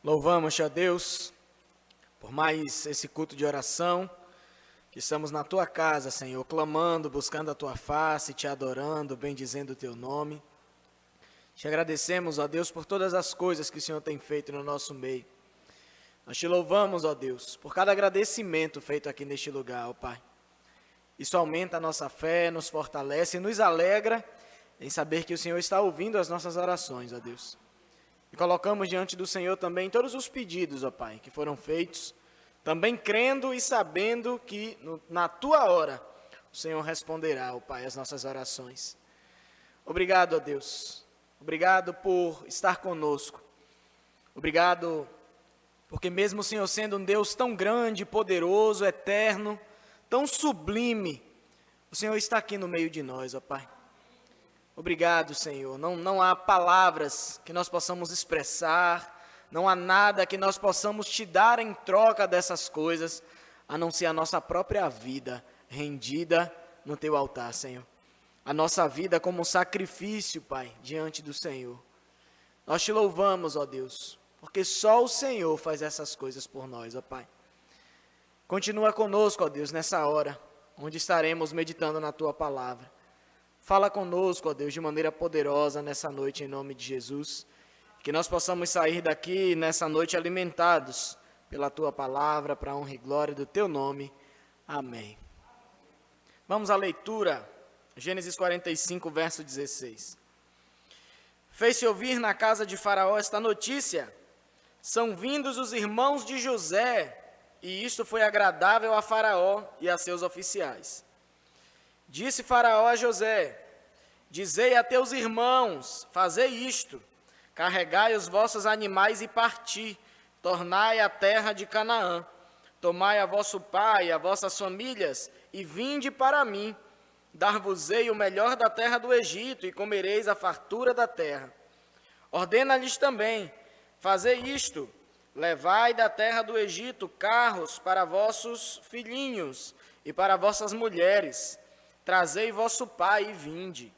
Louvamos-te, ó Deus, por mais esse culto de oração, que estamos na tua casa, Senhor, clamando, buscando a tua face, te adorando, bendizendo o teu nome. Te agradecemos, ó Deus, por todas as coisas que o Senhor tem feito no nosso meio. Nós te louvamos, ó Deus, por cada agradecimento feito aqui neste lugar, ó Pai. Isso aumenta a nossa fé, nos fortalece e nos alegra em saber que o Senhor está ouvindo as nossas orações, ó Deus. E colocamos diante do Senhor também todos os pedidos, ó Pai, que foram feitos, também crendo e sabendo que na Tua hora o Senhor responderá, ó Pai, as nossas orações. Obrigado, ó Deus. Obrigado por estar conosco. Obrigado porque mesmo o Senhor sendo um Deus tão grande, poderoso, eterno, tão sublime, o Senhor está aqui no meio de nós, ó Pai. Obrigado, Senhor. Não há palavras que nós possamos expressar, não há nada que nós possamos te dar em troca dessas coisas, a não ser a nossa própria vida rendida no teu altar, Senhor. A nossa vida como um sacrifício, Pai, diante do Senhor. Nós te louvamos, ó Deus, porque só o Senhor faz essas coisas por nós, ó Pai. Continua conosco, ó Deus, nessa hora, onde estaremos meditando na tua palavra. Fala conosco, ó Deus, de maneira poderosa nessa noite, em nome de Jesus. Que nós possamos sair daqui nessa noite alimentados pela tua palavra, para a honra e glória do teu nome. Amém. Vamos à leitura, Gênesis 45, verso 16. Fez-se ouvir na casa de Faraó esta notícia: são vindos os irmãos de José, e isto foi agradável a Faraó e a seus oficiais. Disse Faraó a José: dizei a teus irmãos, fazei isto, carregai os vossos animais e parti, tornai a terra de Canaã, tomai a vosso pai e a vossas famílias, e vinde para mim, dar-vos-ei o melhor da terra do Egito, e comereis a fartura da terra. Ordena-lhes também: fazei isto, levai da terra do Egito carros para vossos filhinhos e para vossas mulheres, trazei vosso pai e vinde.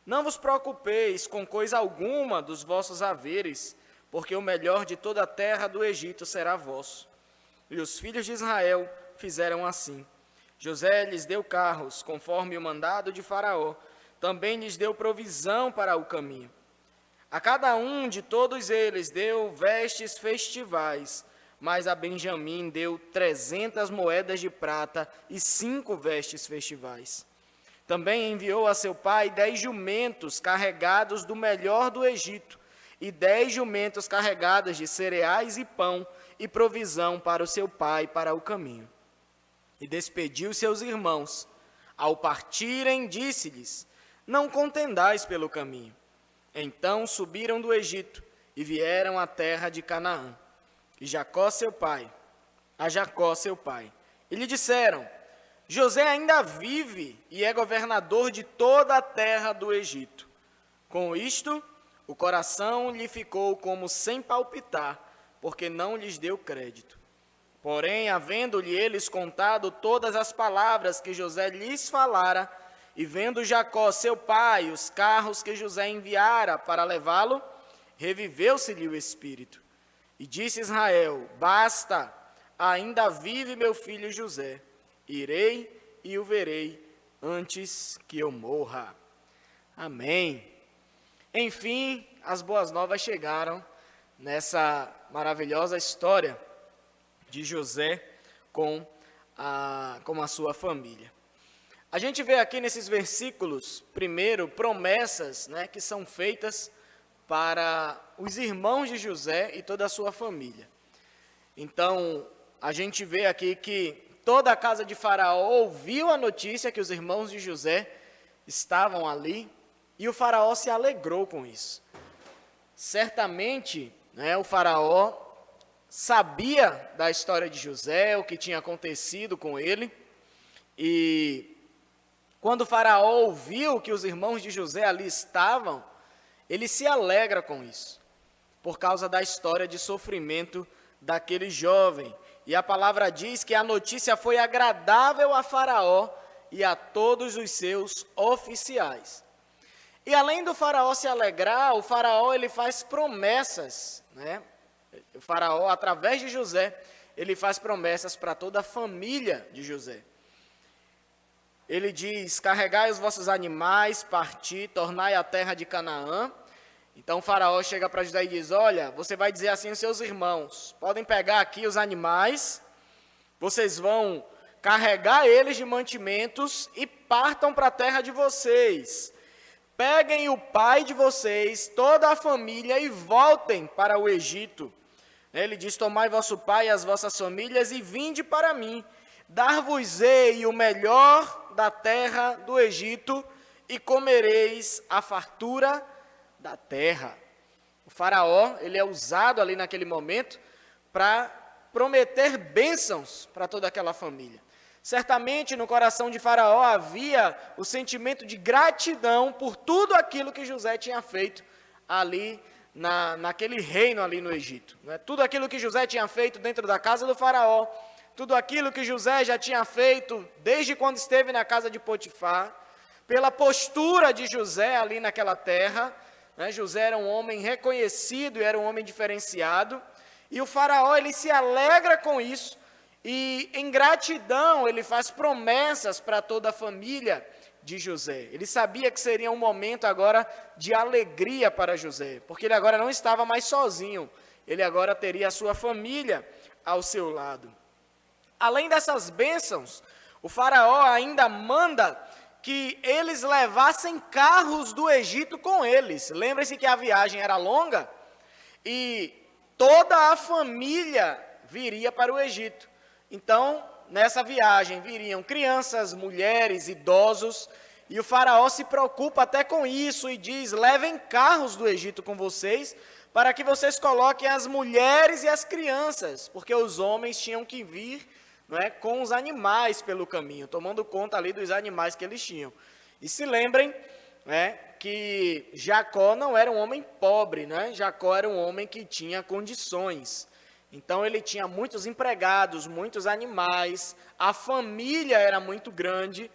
Não vos preocupeis com coisa alguma dos vossos haveres, porque o melhor de toda a terra do Egito será vosso. E os filhos de Israel fizeram assim. José lhes deu carros, conforme o mandado de Faraó, também lhes deu provisão para o caminho. A cada um de todos eles deu vestes festivais, mas a Benjamim deu 300 moedas de prata e 5 vestes festivais. Também enviou a seu pai 10 jumentos carregados do melhor do Egito, e 10 jumentos carregados de cereais e pão, e provisão para o seu pai para o caminho. E despediu seus irmãos. Ao partirem, disse-lhes: não contendais pelo caminho. Então subiram do Egito, e vieram à terra de Canaã. E a Jacó seu pai, e lhe disseram: José ainda vive e é governador de toda a terra do Egito. Com isto, o coração lhe ficou como sem palpitar, porque não lhes deu crédito. Porém, havendo-lhe eles contado todas as palavras que José lhes falara, e vendo Jacó, seu pai, os carros que José enviara para levá-lo, reviveu-se-lhe o espírito. E disse Israel: basta, ainda vive meu filho José. Irei e o verei antes que eu morra. Amém. Enfim, as boas novas chegaram nessa maravilhosa história de José com a sua família. A gente vê aqui nesses versículos, primeiro, promessas, que são feitas para os irmãos de José e toda a sua família. Então, a gente vê aqui que toda a casa de Faraó ouviu a notícia que os irmãos de José estavam ali, e o Faraó se alegrou com isso. Certamente, o Faraó sabia da história de José, o que tinha acontecido com ele, e quando o Faraó ouviu que os irmãos de José ali estavam, ele se alegra com isso, por causa da história de sofrimento daquele jovem. E a palavra diz que a notícia foi agradável a Faraó e a todos os seus oficiais. E além do Faraó se alegrar, o Faraó ele faz promessas, O Faraó, através de José, ele faz promessas para toda a família de José. Ele diz: carregai os vossos animais, parti, tornai a terra de Canaã. Então o Faraó chega para José e diz: olha, você vai dizer assim aos seus irmãos, podem pegar aqui os animais, vocês vão carregar eles de mantimentos e partam para a terra de vocês. Peguem o pai de vocês, toda a família, e voltem para o Egito. Ele diz: tomai vosso pai e as vossas famílias e vinde para mim. Dar-vos-ei o melhor da terra do Egito e comereis a fartura da terra. O Faraó, ele é usado ali naquele momento para prometer bênçãos para toda aquela família. Certamente no coração de Faraó havia o sentimento de gratidão por tudo aquilo que José tinha feito ali naquele reino ali no Egito. Né? Tudo aquilo que José tinha feito dentro da casa do Faraó, tudo aquilo que José já tinha feito desde quando esteve na casa de Potifar, pela postura de José ali naquela terra. Né? José era um homem reconhecido e era um homem diferenciado, e o Faraó ele se alegra com isso, e em gratidão ele faz promessas para toda a família de José. Ele sabia que seria um momento agora de alegria para José, porque ele agora não estava mais sozinho, ele agora teria a sua família ao seu lado. Além dessas bênçãos, o Faraó ainda manda que eles levassem carros do Egito com eles. Lembre-se que a viagem era longa e toda a família viria para o Egito. Então, nessa viagem viriam crianças, mulheres, idosos, e o Faraó se preocupa até com isso e diz: levem carros do Egito com vocês, para que vocês coloquem as mulheres e as crianças, porque os homens tinham que vir, não é, com os animais pelo caminho, tomando conta ali dos animais que eles tinham. E se lembrem, né, que Jacó não era um homem pobre, né? Jacó era um homem que tinha condições. Então ele tinha muitos empregados, muitos animais, a família era muito grande.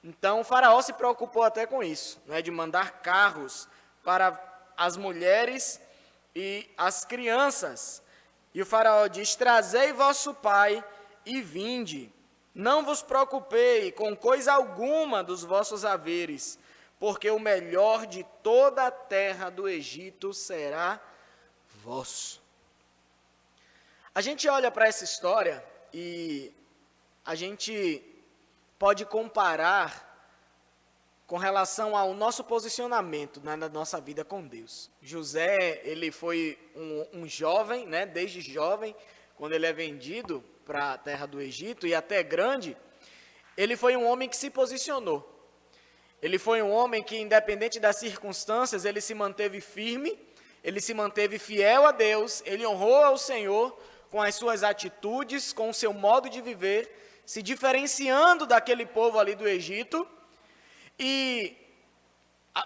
Então o Faraó se preocupou até com isso, né, de mandar carros para as mulheres e as crianças. E o Faraó diz: trazei vosso pai e vinde. Não vos preocupei com coisa alguma dos vossos haveres, porque o melhor de toda a terra do Egito será vosso. A gente olha para essa história e a gente pode comparar com relação ao nosso posicionamento, né, na nossa vida com Deus. José, ele foi um jovem, né, desde jovem, quando ele é vendido para a terra do Egito e até grande, ele foi um homem que se posicionou. Ele foi um homem que, independente das circunstâncias, ele se manteve firme, ele se manteve fiel a Deus, ele honrou ao Senhor com as suas atitudes, com o seu modo de viver, se diferenciando daquele povo ali do Egito. E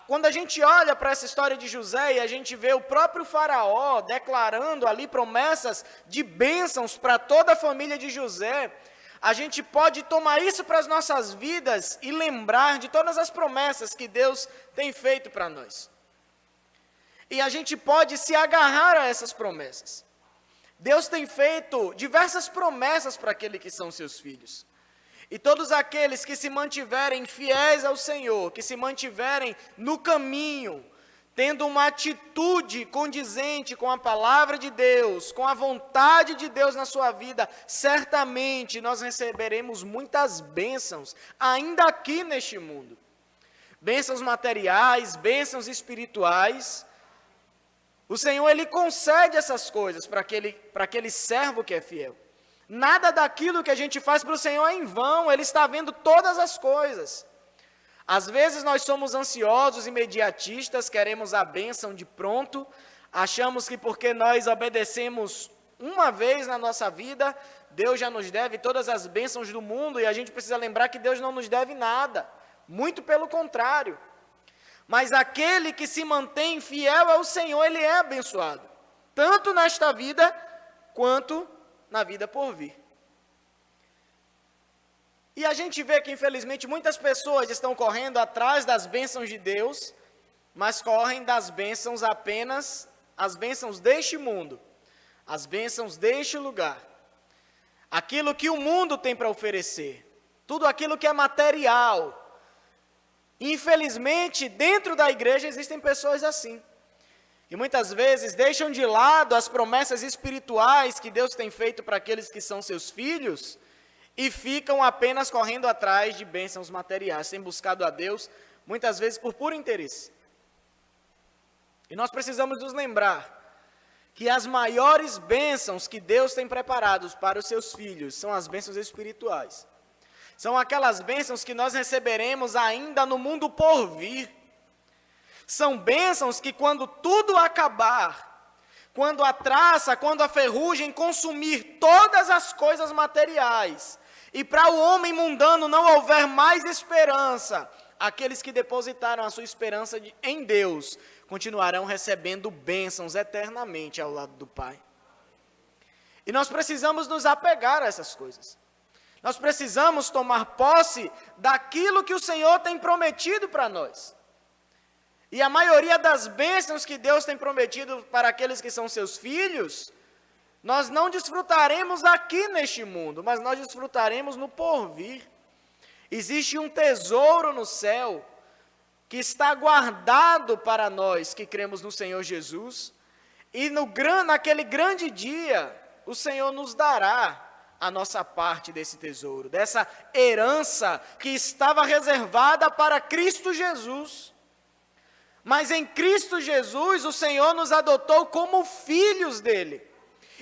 quando a gente olha para essa história de José e a gente vê o próprio Faraó declarando ali promessas de bênçãos para toda a família de José, a gente pode tomar isso para as nossas vidas e lembrar de todas as promessas que Deus tem feito para nós. E a gente pode se agarrar a essas promessas. Deus tem feito diversas promessas para aqueles que são seus filhos. E todos aqueles que se mantiverem fiéis ao Senhor, que se mantiverem no caminho, tendo uma atitude condizente com a palavra de Deus, com a vontade de Deus na sua vida, certamente nós receberemos muitas bênçãos, ainda aqui neste mundo. Bênçãos materiais, bênçãos espirituais. O Senhor, Ele concede essas coisas para aquele servo que é fiel. Nada daquilo que a gente faz para o Senhor é em vão, Ele está vendo todas as coisas. Às vezes nós somos ansiosos, imediatistas, queremos a bênção de pronto, achamos que porque nós obedecemos uma vez na nossa vida, Deus já nos deve todas as bênçãos do mundo, e a gente precisa lembrar que Deus não nos deve nada, muito pelo contrário. Mas aquele que se mantém fiel ao Senhor, ele é abençoado, tanto nesta vida, quanto na vida por vir. E a gente vê que, infelizmente, muitas pessoas estão correndo atrás das bênçãos de Deus, mas correm das bênçãos apenas, as bênçãos deste mundo, as bênçãos deste lugar, aquilo que o mundo tem para oferecer, tudo aquilo que é material. Infelizmente, dentro da igreja existem pessoas assim, que muitas vezes deixam de lado as promessas espirituais que Deus tem feito para aqueles que são seus filhos e ficam apenas correndo atrás de bênçãos materiais, têm buscado a Deus, muitas vezes por puro interesse. E nós precisamos nos lembrar que as maiores bênçãos que Deus tem preparados para os seus filhos são as bênçãos espirituais. São aquelas bênçãos que nós receberemos ainda no mundo por vir. São bênçãos que quando tudo acabar, quando a traça, quando a ferrugem consumir todas as coisas materiais, e para o homem mundano não houver mais esperança, aqueles que depositaram a sua esperança em Deus, continuarão recebendo bênçãos eternamente ao lado do Pai. E nós precisamos nos apegar a essas coisas. Nós precisamos tomar posse daquilo que o Senhor tem prometido para nós. E a maioria das bênçãos que Deus tem prometido para aqueles que são seus filhos, nós não desfrutaremos aqui neste mundo, mas nós desfrutaremos no porvir. Existe um tesouro no céu que está guardado para nós que cremos no Senhor Jesus, e naquele grande dia, o Senhor nos dará a nossa parte desse tesouro, dessa herança que estava reservada para Cristo Jesus. Mas em Cristo Jesus, o Senhor nos adotou como filhos dele,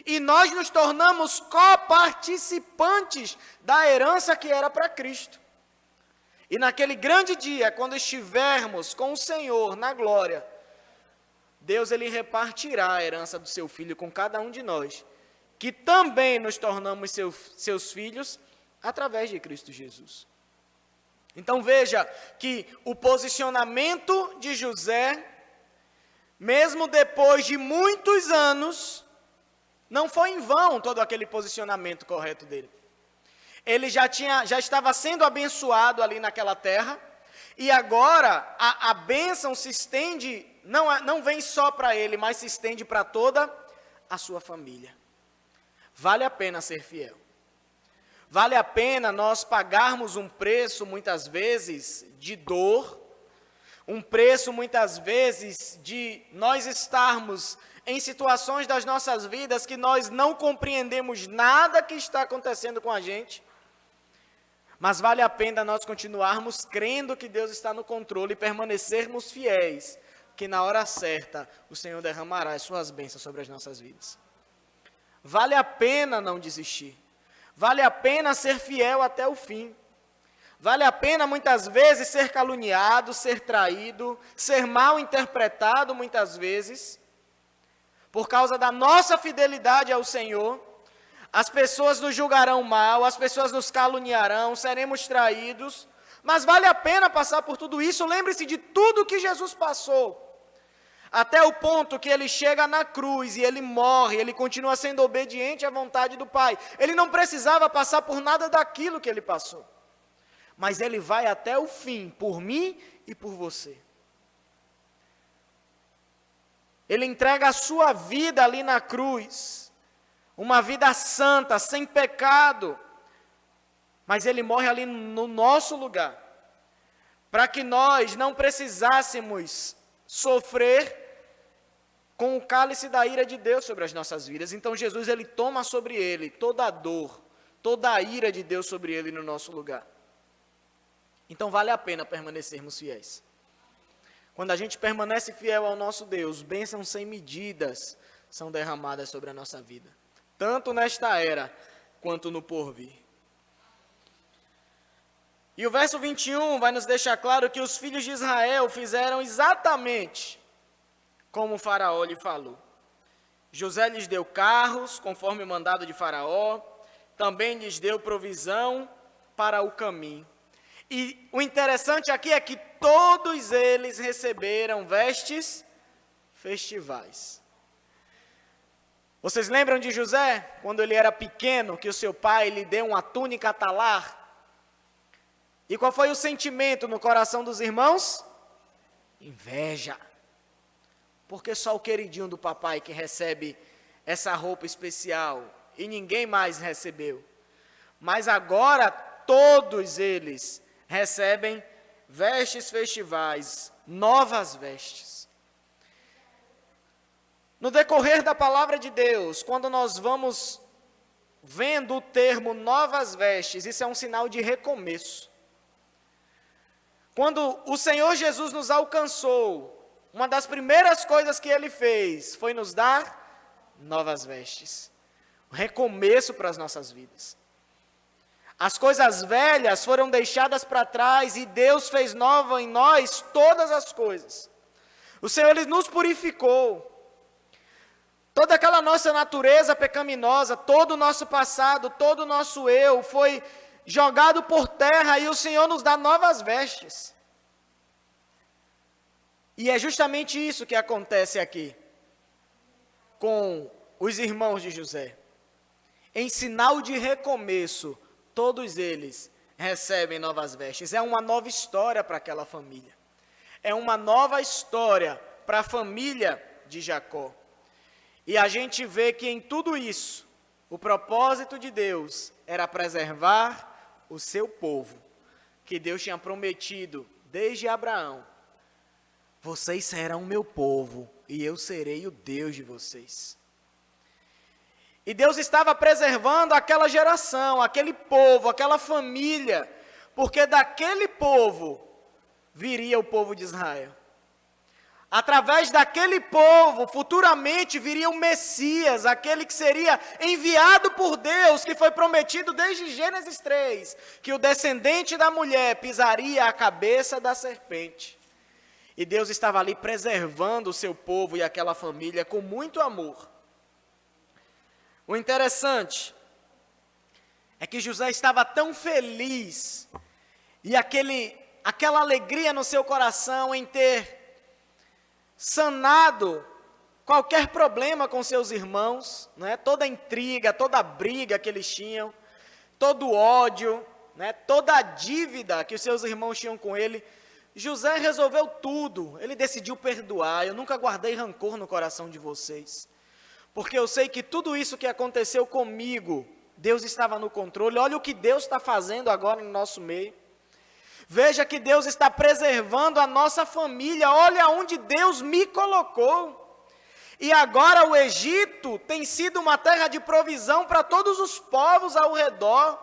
e nós nos tornamos coparticipantes da herança que era para Cristo. E naquele grande dia, quando estivermos com o Senhor na glória, Deus ele repartirá a herança do seu Filho com cada um de nós, que também nos tornamos seus filhos através de Cristo Jesus. Então veja que o posicionamento de José, mesmo depois de muitos anos, não foi em vão todo aquele posicionamento correto dele. Ele já estava sendo abençoado ali naquela terra, e agora a bênção se estende, não vem só para ele, mas se estende para toda a sua família. Vale a pena ser fiel. Vale a pena nós pagarmos um preço, muitas vezes, de dor, um preço, muitas vezes, de nós estarmos em situações das nossas vidas que nós não compreendemos nada que está acontecendo com a gente, mas vale a pena nós continuarmos crendo que Deus está no controle e permanecermos fiéis, que na hora certa o Senhor derramará as suas bênçãos sobre as nossas vidas. Vale a pena não desistir. Vale a pena ser fiel até o fim. Vale a pena muitas vezes ser caluniado, ser traído, ser mal interpretado muitas vezes. Por causa da nossa fidelidade ao Senhor, as pessoas nos julgarão mal, as pessoas nos caluniarão, seremos traídos. Mas vale a pena passar por tudo isso. Lembre-se de tudo que Jesus passou. Até o ponto que ele chega na cruz e ele morre, ele continua sendo obediente à vontade do Pai. Ele não precisava passar por nada daquilo que ele passou. Mas ele vai até o fim, por mim e por você. Ele entrega a sua vida ali na cruz, uma vida santa, sem pecado. Mas ele morre ali no nosso lugar, para que nós não precisássemos sofrer com o cálice da ira de Deus sobre as nossas vidas. Então Jesus, ele toma sobre ele toda a dor, toda a ira de Deus sobre ele no nosso lugar. Então vale a pena permanecermos fiéis. Quando a gente permanece fiel ao nosso Deus, bênçãos sem medidas são derramadas sobre a nossa vida, tanto nesta era, quanto no porvir. E o verso 21 vai nos deixar claro que os filhos de Israel fizeram exatamente como o faraó lhe falou. José lhes deu carros, conforme o mandado de faraó, também lhes deu provisão para o caminho. E o interessante aqui é que todos eles receberam vestes festivais. Vocês lembram de José, quando ele era pequeno, que o seu pai lhe deu uma túnica talar? E qual foi o sentimento no coração dos irmãos? Inveja. Porque só o queridinho do papai que recebe essa roupa especial e ninguém mais recebeu. Mas agora todos eles recebem vestes festivais, novas vestes. No decorrer da palavra de Deus, quando nós vamos vendo o termo novas vestes, isso é um sinal de recomeço. Quando o Senhor Jesus nos alcançou, uma das primeiras coisas que Ele fez foi nos dar novas vestes. Um recomeço para as nossas vidas. As coisas velhas foram deixadas para trás e Deus fez nova em nós todas as coisas. O Senhor, Ele nos purificou. Toda aquela nossa natureza pecaminosa, todo o nosso passado, todo o nosso eu foi jogado por terra e o Senhor nos dá novas vestes. E é justamente isso que acontece aqui com os irmãos de José. Em sinal de recomeço, todos eles recebem novas vestes. É uma nova história para aquela família. É uma nova história para a família de Jacó. E a gente vê que em tudo isso, o propósito de Deus era preservar o seu povo, que Deus tinha prometido desde Abraão: vocês serão meu povo e eu serei o Deus de vocês. E Deus estava preservando aquela geração, aquele povo, aquela família, porque daquele povo viria o povo de Israel. Através daquele povo, futuramente viria o Messias, aquele que seria enviado por Deus, que foi prometido desde Gênesis 3, que o descendente da mulher pisaria a cabeça da serpente. E Deus estava ali preservando o seu povo e aquela família com muito amor. O interessante é que José estava tão feliz e aquela alegria no seu coração em ter sanado qualquer problema com seus irmãos, né? Toda a intriga, toda a briga que eles tinham, todo o ódio, né? Toda a dívida que os seus irmãos tinham com ele. José resolveu tudo, ele decidiu perdoar. Eu nunca guardei rancor no coração de vocês, porque eu sei que tudo isso que aconteceu comigo, Deus estava no controle. Olha o que Deus está fazendo agora no nosso meio. Veja que Deus está preservando a nossa família. Olha onde Deus me colocou. E agora o Egito tem sido uma terra de provisão para todos os povos ao redor,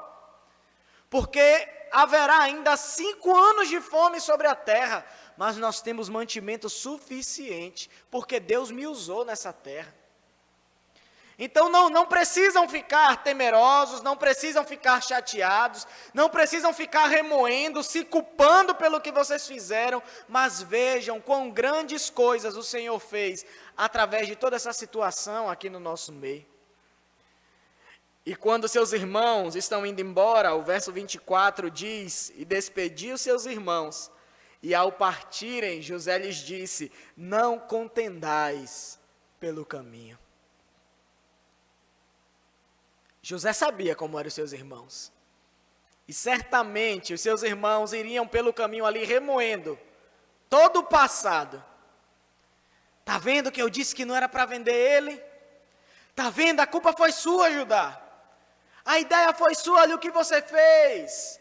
porque haverá ainda 5 anos de fome sobre a terra, mas nós temos mantimento suficiente, porque Deus me usou nessa terra. Então não precisam ficar temerosos, não precisam ficar chateados, não precisam ficar remoendo, se culpando pelo que vocês fizeram, mas vejam quão grandes coisas o Senhor fez através de toda essa situação aqui no nosso meio. E quando seus irmãos estão indo embora, o verso 24 diz: e despediu seus irmãos, e ao partirem, José lhes disse: não contendais pelo caminho. José sabia como eram os seus irmãos. E certamente os seus irmãos iriam pelo caminho ali remoendo todo o passado. Está vendo que eu disse que não era para vender ele? Está vendo? A culpa foi sua, Judá. A ideia foi sua, olha o que você fez.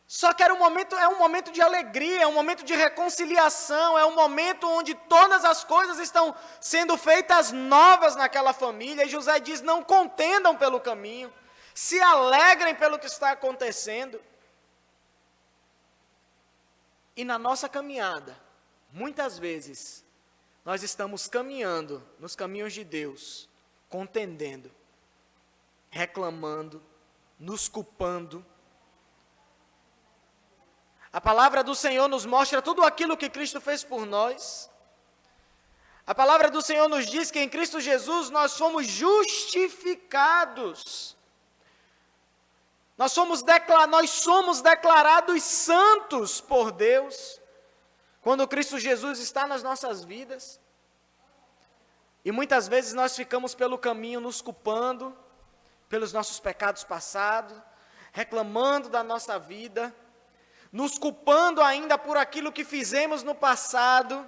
Só que é um momento de alegria, é um momento de reconciliação, é um momento onde todas as coisas estão sendo feitas novas naquela família. E José diz: não contendam pelo caminho, se alegrem pelo que está acontecendo. E na nossa caminhada, muitas vezes, nós estamos caminhando nos caminhos de Deus, contendendo, reclamando, nos culpando. A palavra do Senhor nos mostra tudo aquilo que Cristo fez por nós. A palavra do Senhor nos diz que em Cristo Jesus nós fomos justificados. Nós somos declarados santos por Deus, quando Cristo Jesus está nas nossas vidas. E muitas vezes nós ficamos pelo caminho nos culpando pelos nossos pecados passados, reclamando da nossa vida, nos culpando ainda por aquilo que fizemos no passado.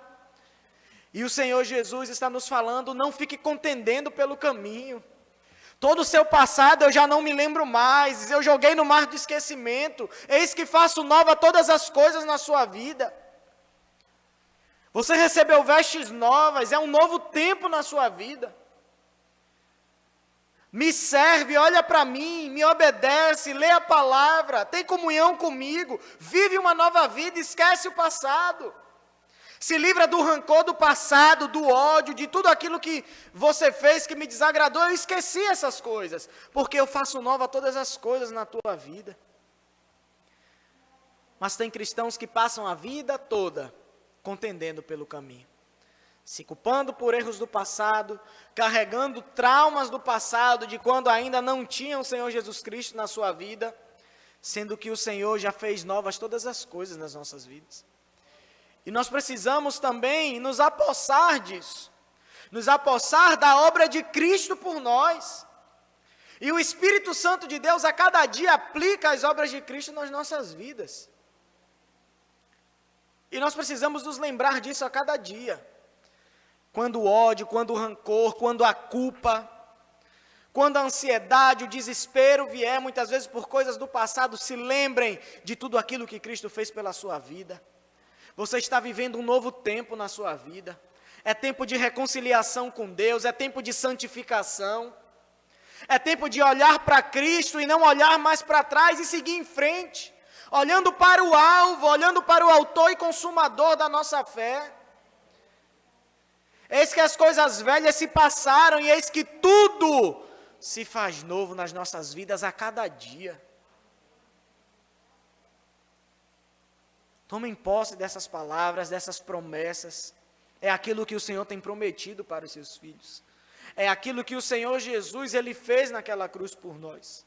E o Senhor Jesus está nos falando, não fique contendendo pelo caminho. Todo o seu passado eu já não me lembro mais, eu joguei no mar do esquecimento, eis que faço nova todas as coisas na sua vida. Você recebeu vestes novas, é um novo tempo na sua vida. Me serve, olha para mim, me obedece, lê a palavra, tem comunhão comigo, vive uma nova vida, esquece o passado. Se livra do rancor do passado, do ódio, de tudo aquilo que você fez que me desagradou. Eu esqueci essas coisas, porque eu faço nova todas as coisas na tua vida. Mas tem cristãos que passam a vida toda contendendo pelo caminho, se culpando por erros do passado, carregando traumas do passado, de quando ainda não tinham o Senhor Jesus Cristo na sua vida, sendo que o Senhor já fez novas todas as coisas nas nossas vidas. E nós precisamos também nos apossar disso, nos apossar da obra de Cristo por nós. E o Espírito Santo de Deus a cada dia aplica as obras de Cristo nas nossas vidas. E nós precisamos nos lembrar disso a cada dia. Quando o ódio, quando o rancor, quando a culpa, quando a ansiedade, o desespero vier, muitas vezes por coisas do passado, se lembrem de tudo aquilo que Cristo fez pela sua vida. Você está vivendo um novo tempo na sua vida. É tempo de reconciliação com Deus, é tempo de santificação. É tempo de olhar para Cristo e não olhar mais para trás e seguir em frente. Olhando para o alvo, olhando para o autor e consumador da nossa fé. Eis que as coisas velhas se passaram e eis que tudo se faz novo nas nossas vidas a cada dia. Tomem posse dessas palavras, dessas promessas. É aquilo que o Senhor tem prometido para os seus filhos. É aquilo que o Senhor Jesus, Ele fez naquela cruz por nós.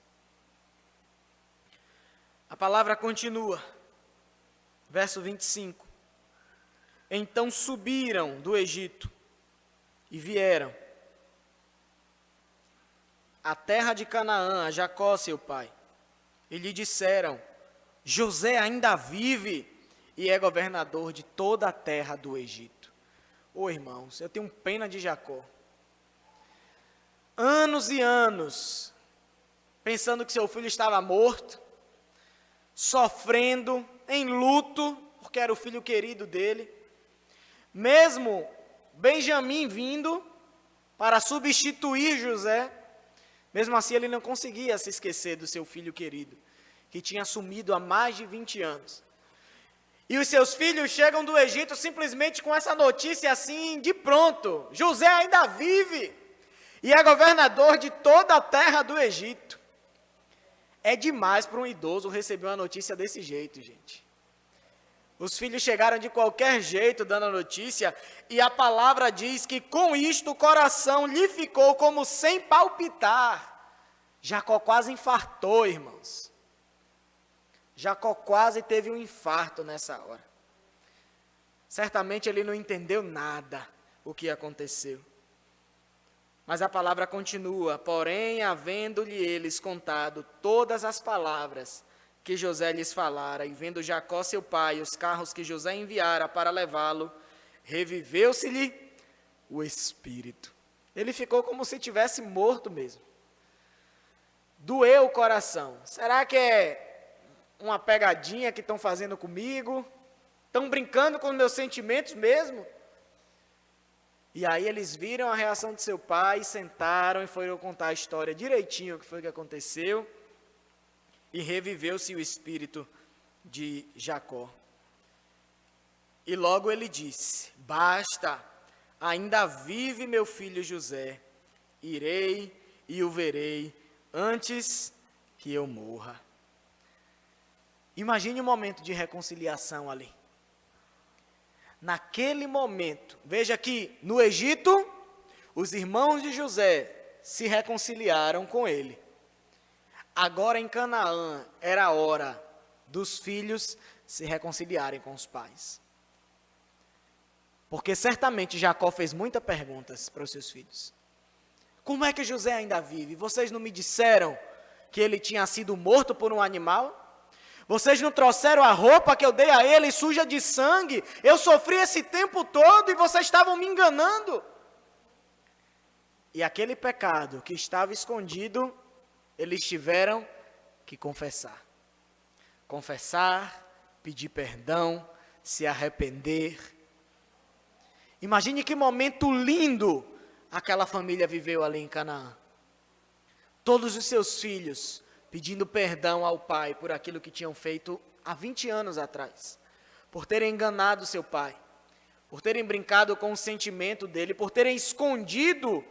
A palavra continua. Verso 25. Então subiram do Egito e vieram à terra de Canaã, a Jacó, seu pai. E lhe disseram, José ainda vive e é governador de toda a terra do Egito. Irmãos, eu tenho pena de Jacó. Anos e anos, pensando que seu filho estava morto, sofrendo, em luto, porque era o filho querido dele. Mesmo Benjamim vindo para substituir José, mesmo assim ele não conseguia se esquecer do seu filho querido, que tinha sumido há mais de 20 anos. E os seus filhos chegam do Egito simplesmente com essa notícia assim, de pronto. José ainda vive e é governador de toda a terra do Egito. É demais para um idoso receber uma notícia desse jeito, gente. Os filhos chegaram de qualquer jeito dando a notícia, e a palavra diz que com isto o coração lhe ficou como sem palpitar. Jacó quase infartou, irmãos. Jacó quase teve um infarto nessa hora. Certamente ele não entendeu nada o que aconteceu. Mas a palavra continua, porém, havendo-lhe eles contado todas as palavras que José lhes falara, e vendo Jacó seu pai, os carros que José enviara para levá-lo, reviveu-se-lhe o espírito. Ele ficou como se tivesse morto mesmo. Doeu o coração. Será que é uma pegadinha que estão fazendo comigo? Estão brincando com meus sentimentos mesmo? E aí eles viram a reação de seu pai, sentaram e foram contar a história direitinho, o que foi que aconteceu. E reviveu-se o espírito de Jacó. E logo ele disse, basta, ainda vive meu filho José, irei e o verei antes que eu morra. Imagine um momento de reconciliação ali. Naquele momento, veja que no Egito, os irmãos de José se reconciliaram com ele. Agora em Canaã, era a hora dos filhos se reconciliarem com os pais. Porque certamente Jacó fez muitas perguntas para os seus filhos. Como é que José ainda vive? Vocês não me disseram que ele tinha sido morto por um animal? Vocês não trouxeram a roupa que eu dei a ele suja de sangue? Eu sofri esse tempo todo e vocês estavam me enganando. E aquele pecado que estava escondido, eles tiveram que confessar. Confessar, pedir perdão, se arrepender. Imagine que momento lindo aquela família viveu ali em Canaã. Todos os seus filhos pedindo perdão ao pai por aquilo que tinham feito há 20 anos atrás. Por terem enganado seu pai, por terem brincado com o sentimento dele, por terem escondido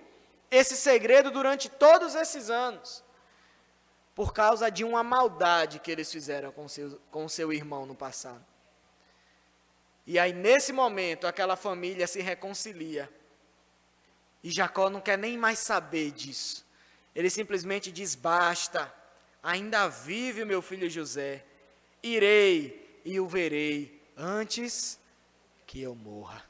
esse segredo durante todos esses anos, por causa de uma maldade que eles fizeram com seu irmão no passado. E aí, nesse momento, aquela família se reconcilia. E Jacó não quer nem mais saber disso. Ele simplesmente diz, basta, ainda vive o meu filho José. Irei e o verei antes que eu morra.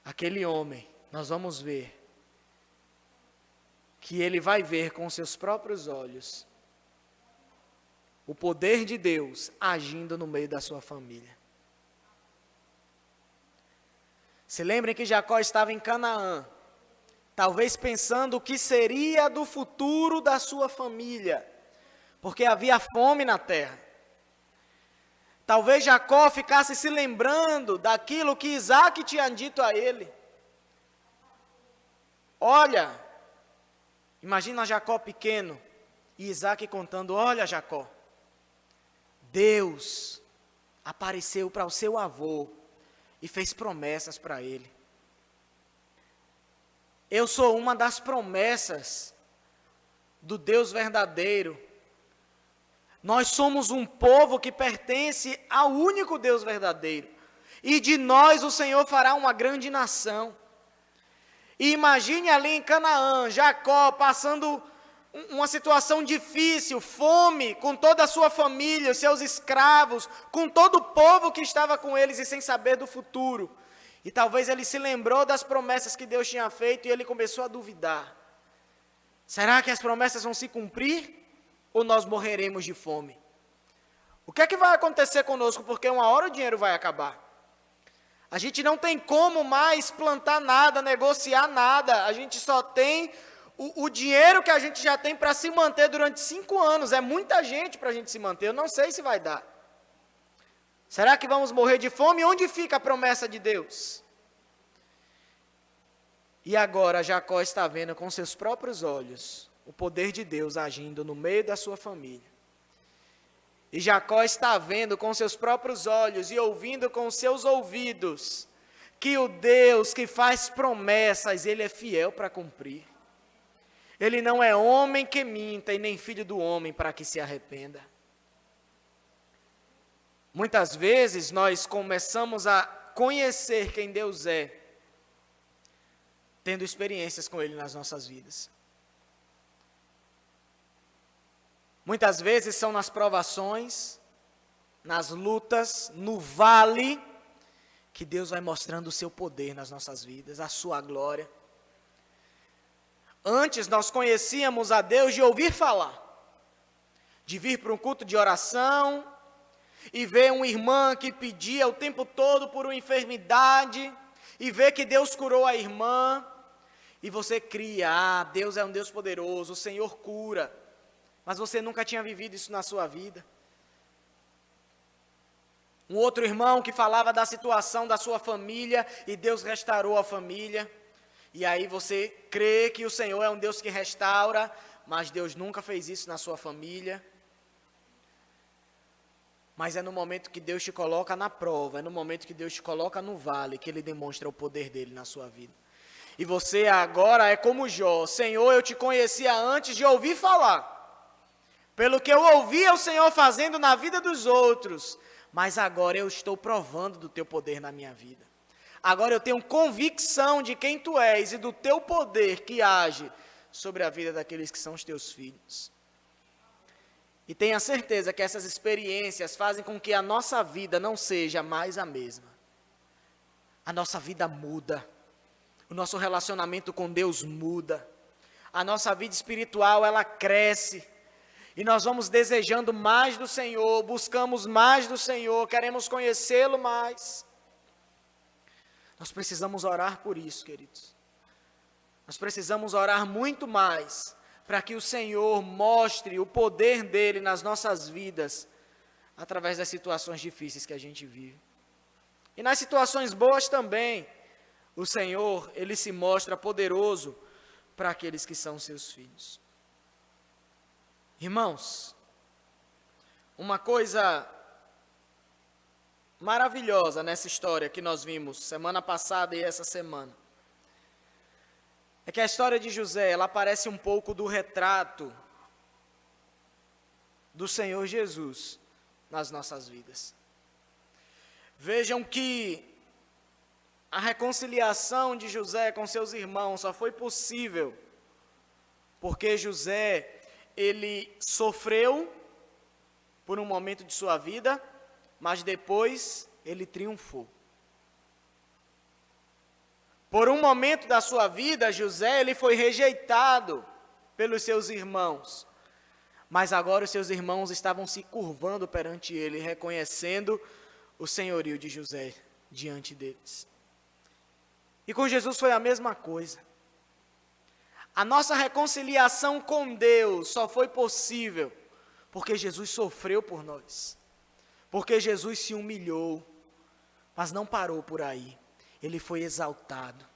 Aquele homem, nós vamos ver, que ele vai ver com seus próprios olhos o poder de Deus agindo no meio da sua família. Se lembrem que Jacó estava em Canaã, talvez pensando o que seria do futuro da sua família, porque havia fome na terra. Talvez Jacó ficasse se lembrando daquilo que Isaac tinha dito a ele. Olha, imagina Jacó pequeno e Isaac contando, olha Jacó, Deus apareceu para o seu avô e fez promessas para ele. Eu sou uma das promessas do Deus verdadeiro. Nós somos um povo que pertence ao único Deus verdadeiro. E de nós o Senhor fará uma grande nação. E imagine ali em Canaã, Jacó passando uma situação difícil, fome, com toda a sua família, seus escravos, com todo o povo que estava com eles e sem saber do futuro. E talvez ele se lembrou das promessas que Deus tinha feito e ele começou a duvidar. Será que as promessas vão se cumprir ou nós morreremos de fome? O que é que vai acontecer conosco? Porque uma hora o dinheiro vai acabar. A gente não tem como mais plantar nada, negociar nada. A gente só tem o dinheiro que a gente já tem para se manter durante 5 anos. É muita gente para a gente se manter. Eu não sei se vai dar. Será que vamos morrer de fome? Onde fica a promessa de Deus? E agora Jacó está vendo com seus próprios olhos o poder de Deus agindo no meio da sua família. E Jacó está vendo com seus próprios olhos e ouvindo com seus ouvidos que o Deus que faz promessas, Ele é fiel para cumprir. Ele não é homem que minta e nem filho do homem para que se arrependa. Muitas vezes nós começamos a conhecer quem Deus é, tendo experiências com Ele nas nossas vidas. Muitas vezes são nas provações, nas lutas, no vale, que Deus vai mostrando o seu poder nas nossas vidas, a sua glória. Antes nós conhecíamos a Deus de ouvir falar, de vir para um culto de oração e ver uma irmã que pedia o tempo todo por uma enfermidade e ver que Deus curou a irmã e você cria, Deus é um Deus poderoso, o Senhor cura, mas você nunca tinha vivido isso na sua vida. Um outro irmão que falava da situação da sua família e Deus restaurou a família. E aí você crê que o Senhor é um Deus que restaura, mas Deus nunca fez isso na sua família. Mas é no momento que Deus te coloca na prova, é no momento que Deus te coloca no vale, que Ele demonstra o poder dEle na sua vida. E você agora é como Jó, Senhor, eu te conhecia antes de ouvir falar. Pelo que eu ouvia o Senhor fazendo na vida dos outros, mas agora eu estou provando do teu poder na minha vida. Agora eu tenho convicção de quem tu és e do teu poder que age sobre a vida daqueles que são os teus filhos. E tenha certeza que essas experiências fazem com que a nossa vida não seja mais a mesma. A nossa vida muda. O nosso relacionamento com Deus muda. A nossa vida espiritual, ela cresce. E nós vamos desejando mais do Senhor, buscamos mais do Senhor, queremos conhecê-lo mais. Nós precisamos orar por isso, queridos. Nós precisamos orar muito mais para que o Senhor mostre o poder dele nas nossas vidas, através das situações difíceis que a gente vive. E nas situações boas também, o Senhor, ele se mostra poderoso para aqueles que são seus filhos. Irmãos, uma coisa maravilhosa nessa história que nós vimos semana passada e essa semana, é que a história de José, ela parece um pouco do retrato do Senhor Jesus nas nossas vidas. Vejam que a reconciliação de José com seus irmãos só foi possível porque José, ele sofreu por um momento de sua vida, mas depois ele triunfou. Por um momento da sua vida, José, ele foi rejeitado pelos seus irmãos. Mas agora os seus irmãos estavam se curvando perante ele, reconhecendo o senhorio de José diante deles. E com Jesus foi a mesma coisa. A nossa reconciliação com Deus só foi possível porque Jesus sofreu por nós. Porque Jesus se humilhou, mas não parou por aí. Ele foi exaltado.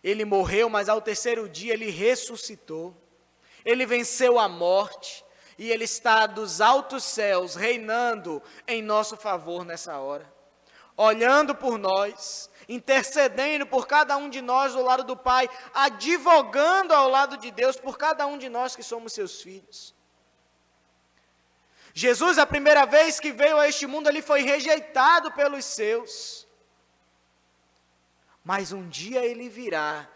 Ele morreu, mas ao terceiro dia ele ressuscitou. Ele venceu a morte e ele está dos altos céus reinando em nosso favor nessa hora. Olhando por nós, intercedendo por cada um de nós do lado do Pai, advogando ao lado de Deus por cada um de nós que somos seus filhos. Jesus, a primeira vez que veio a este mundo, ele foi rejeitado pelos seus. Mas um dia ele virá,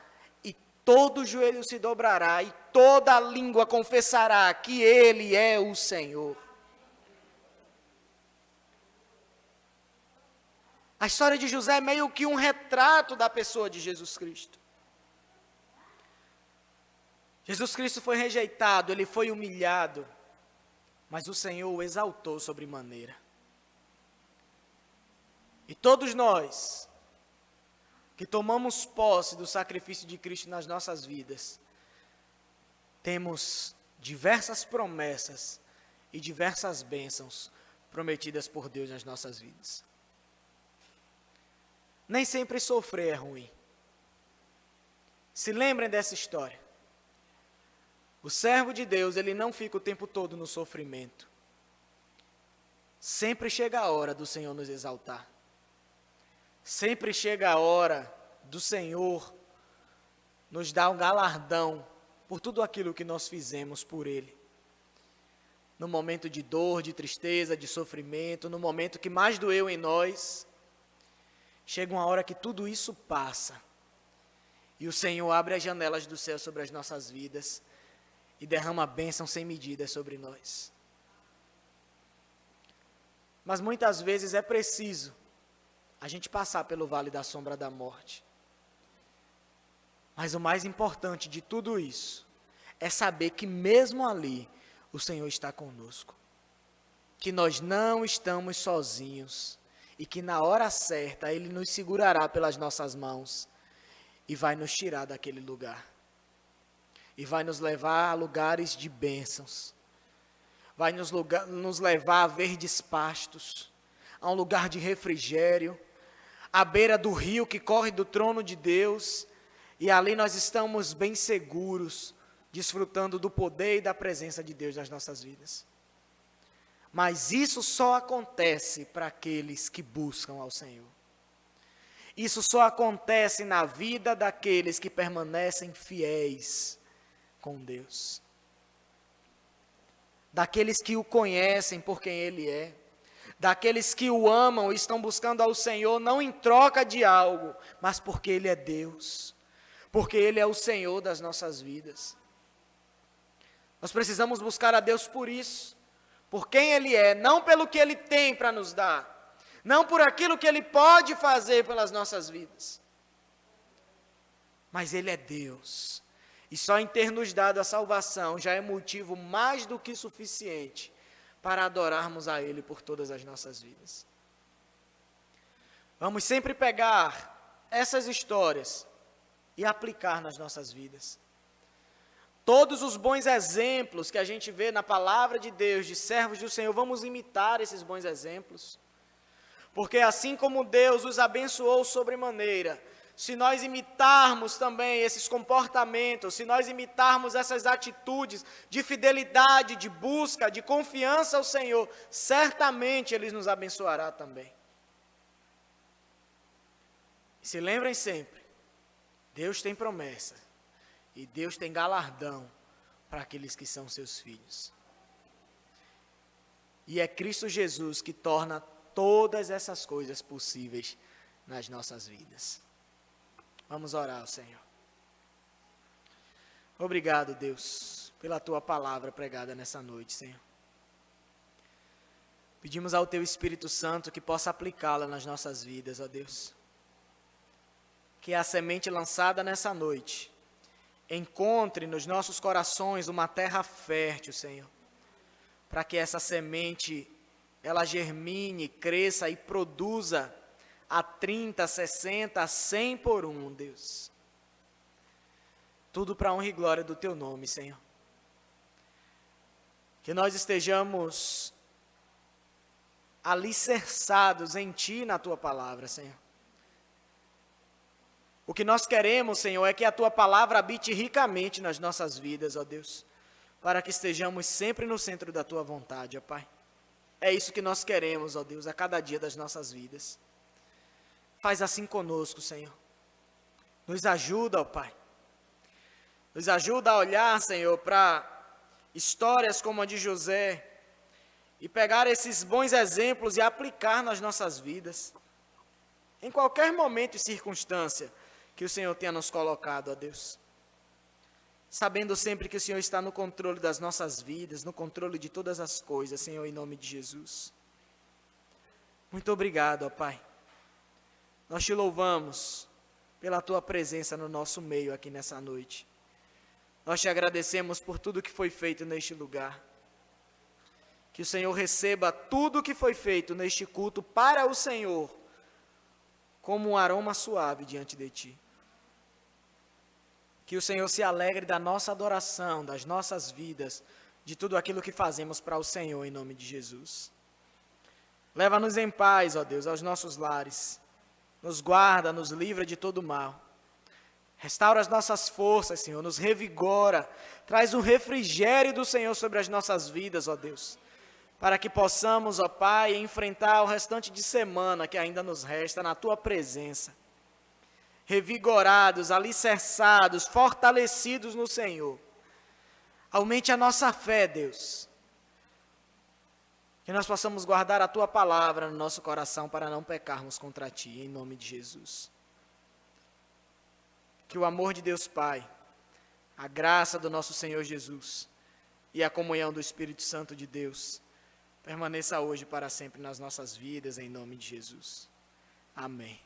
e todo joelho se dobrará, e toda língua confessará que ele é o Senhor. A história de José é meio que um retrato da pessoa de Jesus Cristo. Jesus Cristo foi rejeitado, ele foi humilhado, mas o Senhor o exaltou sobremaneira. E todos nós que tomamos posse do sacrifício de Cristo nas nossas vidas, temos diversas promessas e diversas bênçãos prometidas por Deus nas nossas vidas. Nem sempre sofrer é ruim. Se lembrem dessa história. O servo de Deus, ele não fica o tempo todo no sofrimento. Sempre chega a hora do Senhor nos exaltar. Sempre chega a hora do Senhor nos dar um galardão por tudo aquilo que nós fizemos por Ele. No momento de dor, de tristeza, de sofrimento, no momento que mais doeu em nós, chega uma hora que tudo isso passa. E o Senhor abre as janelas do céu sobre as nossas vidas e derrama bênção sem medida sobre nós. Mas muitas vezes é preciso a gente passar pelo vale da sombra da morte. Mas o mais importante de tudo isso é saber que mesmo ali o Senhor está conosco. Que nós não estamos sozinhos e que na hora certa Ele nos segurará pelas nossas mãos e vai nos tirar daquele lugar. E vai nos levar a lugares de bênçãos. Vai nos levar a verdes pastos, a um lugar de refrigério, à beira do rio que corre do trono de Deus, e ali nós estamos bem seguros, desfrutando do poder e da presença de Deus nas nossas vidas. Mas isso só acontece para aqueles que buscam ao Senhor. Isso só acontece na vida daqueles que permanecem fiéis com Deus. Daqueles que o conhecem por quem Ele é. Daqueles que o amam e estão buscando ao Senhor, não em troca de algo, mas porque Ele é Deus. Porque Ele é o Senhor das nossas vidas. Nós precisamos buscar a Deus por isso. Por quem Ele é, não pelo que Ele tem para nos dar. Não por aquilo que Ele pode fazer pelas nossas vidas. Mas Ele é Deus. E só em ter nos dado a salvação já é motivo mais do que suficiente para adorarmos a Ele por todas as nossas vidas. Vamos sempre pegar essas histórias e aplicar nas nossas vidas. Todos os bons exemplos que a gente vê na palavra de Deus, de servos do Senhor, vamos imitar esses bons exemplos. Porque assim como Deus os abençoou sobremaneira, se nós imitarmos também esses comportamentos, se nós imitarmos essas atitudes de fidelidade, de busca, de confiança ao Senhor, certamente Ele nos abençoará também. E se lembrem sempre, Deus tem promessa e Deus tem galardão para aqueles que são seus filhos. E é Cristo Jesus que torna todas essas coisas possíveis nas nossas vidas. Vamos orar ao Senhor. Obrigado, Deus, pela Tua palavra pregada nessa noite, Senhor. Pedimos ao Teu Espírito Santo que possa aplicá-la nas nossas vidas, ó Deus. Que a semente lançada nessa noite encontre nos nossos corações uma terra fértil, Senhor. Para que essa semente, ela germine, cresça e produza a 30, 60, 100 por um, Deus. Tudo para a honra e glória do Teu nome, Senhor. Que nós estejamos alicerçados em Ti, na Tua palavra, Senhor. O que nós queremos, Senhor, é que a Tua palavra habite ricamente nas nossas vidas, ó Deus, para que estejamos sempre no centro da Tua vontade, ó Pai. É isso que nós queremos, ó Deus, a cada dia das nossas vidas. Faz assim conosco, Senhor. Nos ajuda, ó Pai. Nos ajuda a olhar, Senhor, para histórias como a de José e pegar esses bons exemplos e aplicar nas nossas vidas. Em qualquer momento e circunstância que o Senhor tenha nos colocado, ó Deus. Sabendo sempre que o Senhor está no controle das nossas vidas, no controle de todas as coisas, Senhor, em nome de Jesus. Muito obrigado, ó Pai. Nós Te louvamos pela Tua presença no nosso meio aqui nessa noite. Nós Te agradecemos por tudo que foi feito neste lugar. Que o Senhor receba tudo que foi feito neste culto para o Senhor, como um aroma suave diante de Ti. Que o Senhor se alegre da nossa adoração, das nossas vidas, de tudo aquilo que fazemos para o Senhor, em nome de Jesus. Leva-nos em paz, ó Deus, aos nossos lares. Nos guarda, nos livra de todo mal. Restaura as nossas forças, Senhor, nos revigora. Traz o refrigério do Senhor sobre as nossas vidas, ó Deus. Para que possamos, ó Pai, enfrentar o restante de semana que ainda nos resta na Tua presença. Revigorados, alicerçados, fortalecidos no Senhor. Aumente a nossa fé, Deus. Que nós possamos guardar a Tua palavra no nosso coração para não pecarmos contra Ti, em nome de Jesus. Que o amor de Deus Pai, a graça do nosso Senhor Jesus e a comunhão do Espírito Santo de Deus permaneça hoje e para sempre nas nossas vidas, em nome de Jesus. Amém.